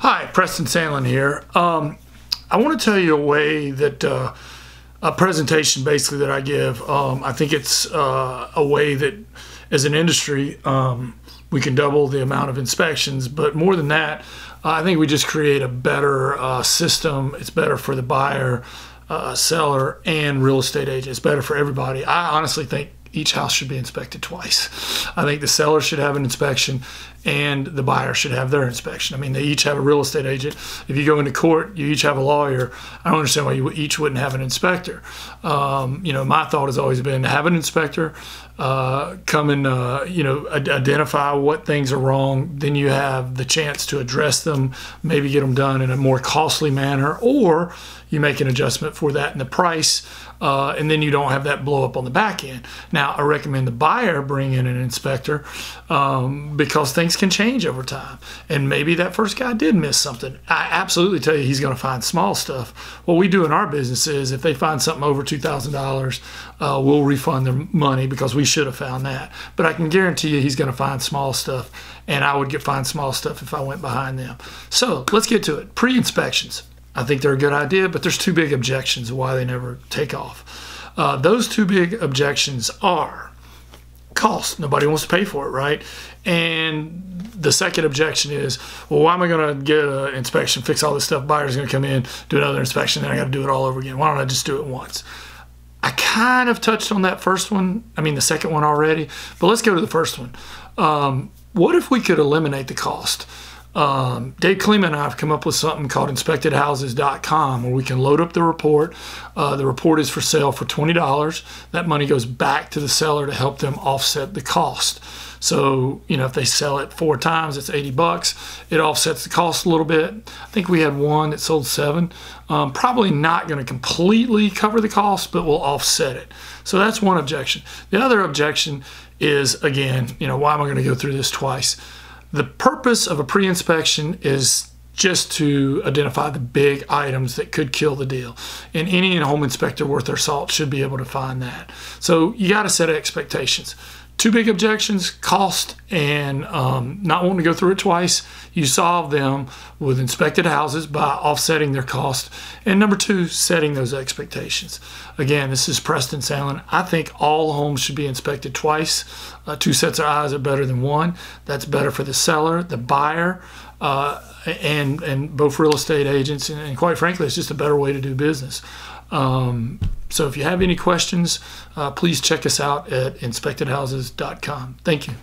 Hi, Preston Sandlin here. I want to tell you a way that a presentation basically that I give. I think it's a way that as an industry we can double the amount of inspections, but more than that, I think we just create a better system. It's better for the buyer, seller, and real estate agent. It's better for everybody. I honestly think each house should be inspected twice. I think the seller should have an inspection and the buyer should have their inspection. I mean, they each have a real estate agent. If you go into court, you each have a lawyer. I don't understand why you each wouldn't have an inspector. My thought has always been to have an inspector come and identify what things are wrong. Then you have the chance to address them, maybe get them done in a more costly manner, or you make an adjustment for that in the price, and then you don't have that blow up on the back end. Now, I recommend the buyer bring in an inspector because things can change over time. And maybe that first guy did miss something. I absolutely tell you he's going to find small stuff. What we do in our business is if they find something over $2,000, we'll refund their money because we should have found that. But I can guarantee you he's going to find small stuff, and I would find small stuff if I went behind them. So let's get to it. Pre-inspections. I think they're a good idea, but there's two big objections of why they never take off. Those two big objections are cost. Nobody wants to pay for it, right? And the second objection is, well, why am I going to get an inspection, fix all this stuff? Buyer's going to come in, do another inspection, then I got to do it all over again. Why don't I just do it once? I kind of touched on that first one, the second one already, but let's go to the first one. What if we could eliminate the cost? Dave Kleeman and I have come up with something called inspectedhouses.com where we can load up the report. The report is for sale for $20. That money goes back to the seller to help them offset the cost. So, if they sell it 4 times, it's $80. It offsets the cost a little bit. I think we had one that sold 7. Probably not going to completely cover the cost, but will offset it. So that's one objection. The other objection is, again, why am I going to go through this twice? The purpose of a pre-inspection is just to identify the big items that could kill the deal. And any home inspector worth their salt should be able to find that. So you got to set expectations. Two big objections, cost and not wanting to go through it twice. You solve them with inspected houses by offsetting their cost. And number 2, setting those expectations. Again, this is Preston Sandlin. I think all homes should be inspected twice. 2 sets of eyes are better than 1. That's better for the seller, the buyer, and both real estate agents. And quite frankly, it's just a better way to do business. So if you have any questions, please check us out at inspectedhouses.com. Thank you.